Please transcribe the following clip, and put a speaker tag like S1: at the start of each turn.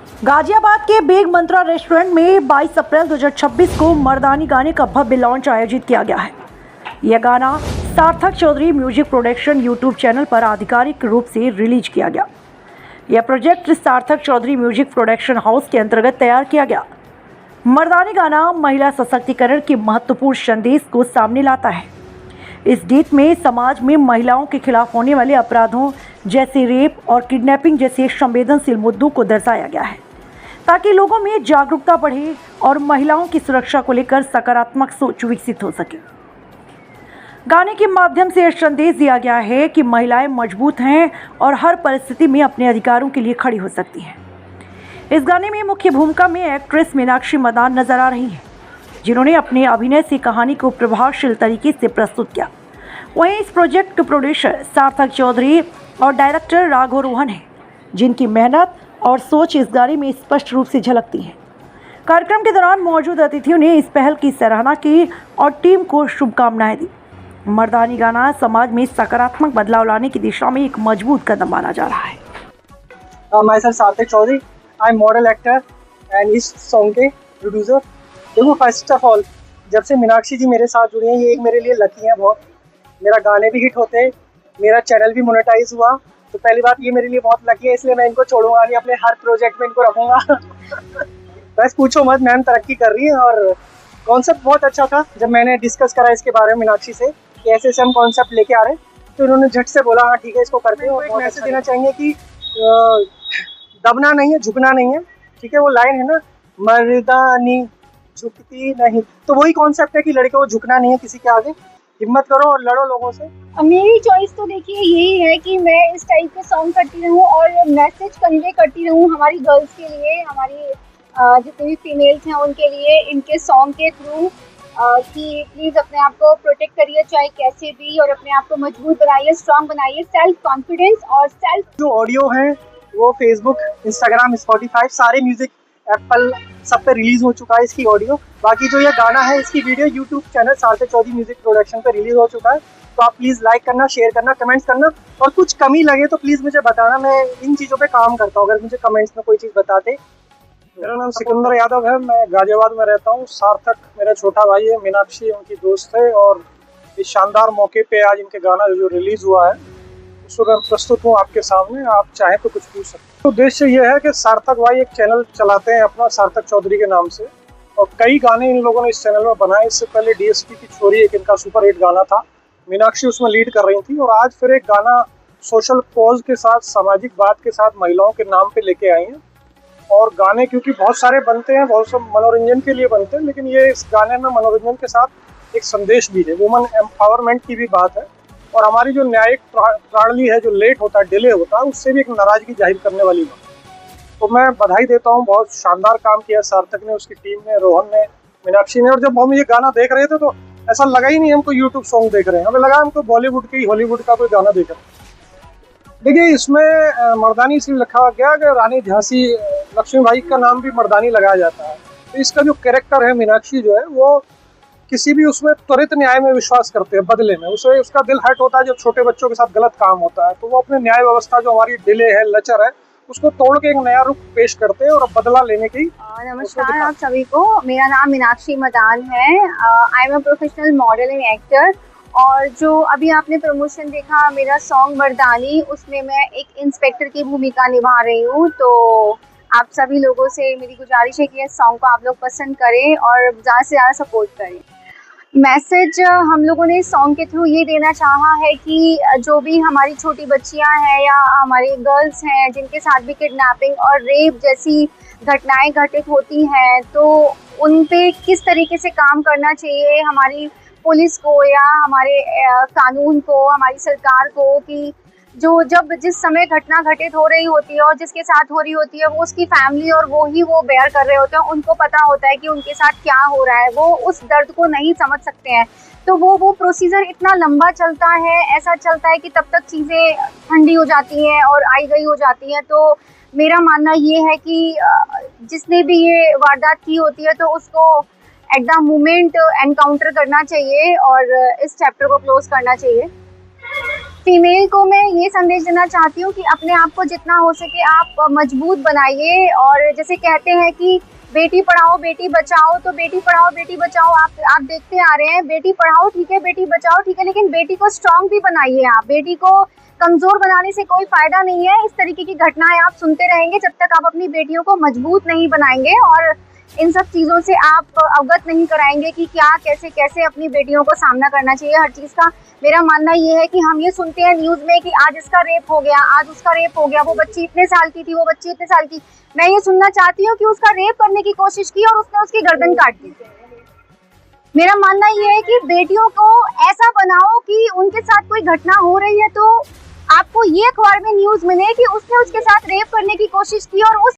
S1: गाजियाबाद के बेग मंत्रा रेस्टोरेंट में 22 अप्रैल 2026 को मर्दानी गाने का भव्य लॉन्च आयोजित किया गया है। यह गाना Sarthak Chaudhary music production YouTube channel पर आधिकारिक रूप से रिलीज किया गया। यह प्रोजेक्ट सार्थक चौधरी म्यूजिक प्रोडक्शन हाउस के अंतर्गत तैयार किया गया। मर्दानी गाना महिला सशक्तिकरण के महत्वपूर्ण संदेश को सामने लाता है। इस गीत में समाज में महिलाओं के खिलाफ होने वाले अपराधों जैसे रेप और किडनैपिंग जैसे संवेदनशील मुद्दों को दर्शाया गया है, ताकि लोगों में जागरूकता बढ़े और महिलाओं की सुरक्षा को लेकर सकारात्मक सोच विकसित हो सके। गाने के माध्यम से यह संदेश दिया गया है कि महिलाएं मजबूत हैं और हर परिस्थिति में अपने अधिकारों के लिए खड़ी हो सकती हैं। इस गाने में मुख्य भूमिका में एक्ट्रेस मीनाक्षी मदान नजर आ रही हैं, जिन्होंने अपने अभिनय से कहानी को प्रभावशील तरीके से प्रस्तुत किया। वहीं इस प्रोजेक्ट के प्रोड्यूसर सार्थक चौधरी और डायरेक्टर राघव रोहन हैं, जिनकी मेहनत और सोच इस गाने में स्पष्ट रूप से झलकती है। कार्यक्रम के दौरान मौजूद अतिथियों ने इस पहल की सराहना की और टीम को शुभकामनाएं दी। मर्दानी गाना समाज में सकारात्मक बदलाव लाने की दिशा में एक मजबूत कदम माना जा रहा है।
S2: myself Sarthak Chaudhary, I am model actor and इस सॉन्ग के प्रोड्यूसर। देखो, फर्स्ट ऑफ ऑल जब से मीनाक्षी जी मेरे साथ जुड़ी हैं, ये एक मेरे लिए लकी है बहुत। मेरा गाने भी हिट होते हैं, मेरा चैनल भी मोनेटाइज हुआ, तो पहली बात ये मेरे लिए बहुत लकी है, इसलिए मैं इनको छोड़ूंगा नहीं, अपने हर प्रोजेक्ट में इनको रखूंगा। बस पूछो मत, मैम तरक्की कर रही है। और कॉन्सेप्ट बहुत अच्छा था। जब मैंने डिस्कस करा इसके बारे में मीनाक्षी से कि ऐसे हम कॉन्सेप्ट लेके आ रहे हैं, तो इन्होंने झट से बोला हाँ ठीक है, इसको करते हैं। और एक मैसेज देना चाहेंगे कि दबना नहीं है, झुकना नहीं है। ठीक है, वो लाइन है ना, मर्दानी झुकती नहीं, तो वही कॉन्सेप्ट है कि लड़के को झुकना नहीं है किसी के आगे। हिम्मत करो और लड़ो लोगों से।
S3: मेरी चॉइस तो देखिए यही है कि मैं इस टाइप के सॉन्ग करती रहूं और मैसेज कन्वे करती रहूं हमारी गर्ल्स के लिए, हमारी जितने भी फीमेल्स हैं उनके लिए, इनके सॉन्ग के थ्रू कि प्लीज़ अपने आप को प्रोटेक्ट करिए चाहे कैसे भी, और अपने आप को मजबूत बनाइए, स्ट्रांग बनाइए। सेल्फ कॉन्फिडेंस और सेल्फ
S2: जो ऑडियो है वो फेसबुक, इंस्टाग्राम, स्पॉटिफाई, सारे म्यूजिक, एप्पल, सब पे रिलीज हो चुका है इसकी ऑडियो। बाकी जो ये गाना है इसकी वीडियो यूट्यूब चैनल सार्थक चौधरी म्यूजिक प्रोडक्शन पे रिलीज हो चुका है। तो आप प्लीज़ लाइक करना, शेयर करना, कमेंट्स करना, और कुछ कमी लगे तो प्लीज़ मुझे बताना। मैं इन चीज़ों पे काम करता हूँ, अगर मुझे कमेंट्स में कोई चीज़ बताते।
S4: मेरा नाम सिकंदर यादव है, मैं गाजियाबाद में रहता हूँ। सार्थक मेरा छोटा भाई है, मीनाक्षी उनकी दोस्त है, और इस शानदार मौके पे आज इनके गाना जो रिलीज हुआ है उसको मैं प्रस्तुत हूँ आपके सामने। आप चाहें तो कुछ पूछ सकते हैं। तो उद्देश्य यह है कि सार्थक भाई एक चैनल चलाते हैं अपना, सार्थक चौधरी के नाम से, और कई गाने इन लोगों ने इस चैनल में बनाए। इससे पहले डीएसपी की छोरी एक इनका सुपर हिट गाना था, मीनाक्षी उसमें लीड कर रही थी, और आज फिर एक गाना सोशल कॉज के साथ, सामाजिक बात के साथ, महिलाओं के नाम पे लेके आई हैं। और गाने क्योंकि बहुत सारे बनते हैं, बहुत सब मनोरंजन के लिए बनते हैं, लेकिन ये इस गाने में मनोरंजन के साथ एक संदेश भी है, वुमन एम्पावरमेंट की भी बात है। और हमारी जो न्यायिक प्रणाली है, जो लेट होता है, डिले होता है, उससे भी एक नाराजगी जाहिर करने वाली बात। तो मैं बधाई देता हूँ, बहुत शानदार काम किया सार्थक ने, उसकी टीम ने, रोहन ने, मीनाक्षी ने। और जब हम ये गाना देख रहे थे तो ऐसा लगा ही नहीं हमको यूट्यूब सॉन्ग देख रहे हैं, हमें लगा हमको बॉलीवुड की, हॉलीवुड का कोई गाना देख रहे हैं। देखिए, इसमें मर्दानी इसलिए लिखा गया कि रानी झांसी लक्ष्मीबाई का नाम भी मर्दानी लगाया जाता है। तो इसका जो कैरेक्टर है मीनाक्षी जो है, वो किसी भी उसमें त्वरित न्याय में विश्वास करते हैं। बदले में उसे, उसका दिल हर्ट होता है जब छोटे बच्चों के साथ गलत काम होता है, तो वो अपने न्याय व्यवस्था जो हमारी डिले है, लचर है, उसको तोड़ के एक नया रूप पेश करते हैं और बदला लेने की।
S3: नमस्कार आप सभी को, मेरा नाम मीनाक्षी मदान है। I am a professional model and actor. और जो अभी आपने प्रमोशन देखा मेरा सॉन्ग मर्दानी, उसमें मैं एक इंस्पेक्टर की भूमिका निभा रही हूँ। तो आप सभी लोगों से मेरी गुजारिश है कि इस सॉन्ग को आप लोग पसंद करें और ज़्यादा से ज़्यादा सपोर्ट करें। मैसेज हम लोगों ने इस सॉन्ग के थ्रू ये देना चाहा है कि जो भी हमारी छोटी बच्चियां हैं या हमारी गर्ल्स हैं जिनके साथ भी किडनैपिंग और रेप जैसी घटनाएं घटित होती हैं, तो उन पे किस तरीके से काम करना चाहिए हमारी पुलिस को या हमारे कानून को, हमारी सरकार को, कि जब जिस समय घटना घटित हो रही होती है और जिसके साथ हो रही होती है, वो उसकी फैमिली और वो बेयर कर रहे होते हैं, उनको पता होता है कि उनके साथ क्या हो रहा है, वो उस दर्द को नहीं समझ सकते हैं। तो वो प्रोसीजर इतना लंबा चलता है, ऐसा चलता है कि तब तक चीज़ें ठंडी हो जाती हैं और आई गई हो जाती हैं। तो मेरा मानना ये है कि जिसने भी ये वारदात की होती है तो उसको एट द मोमेंट एनकाउंटर करना चाहिए और इस चैप्टर को क्लोज करना चाहिए। फीमेल को मैं ये संदेश देना चाहती हूँ कि अपने आप को जितना हो सके आप मजबूत बनाइए। और जैसे कहते हैं कि बेटी पढ़ाओ बेटी बचाओ, तो बेटी पढ़ाओ बेटी बचाओ आप देखते आ रहे हैं। बेटी पढ़ाओ ठीक है, बेटी बचाओ ठीक है, लेकिन बेटी को स्ट्रांग भी बनाइए। आप बेटी को कमजोर बनाने से कोई फायदा नहीं है। इस तरीके की घटनाएं आप सुनते रहेंगे जब तक आप अपनी बेटियों को मजबूत नहीं बनाएंगे और इन सब चीज़ों से आप अवगत नहीं कराएंगे कि क्या कैसे कैसे अपनी बेटियों को सामना करना चाहिए हर चीज़ का। मेरा मानना ये है कि हम ये सुनते हैं न्यूज़ में कि आज इसका रेप हो गया, आज उसका रेप हो गया, वो बच्ची इतने साल की थी, वो बच्ची इतने साल की। मैं ये सुनना चाहती हूँ कि उसका रेप करने की कोशिश की और उसने उसकी गर्दन काट दी। मेरा मानना ये है कि बेटियों को ऐसा बनाओ कि उनके साथ कोई घटना हो रही है तो आपको ये अखबार में न्यूज़ मिले कि उसने उसके साथ रेप करने की कोशिश की और उस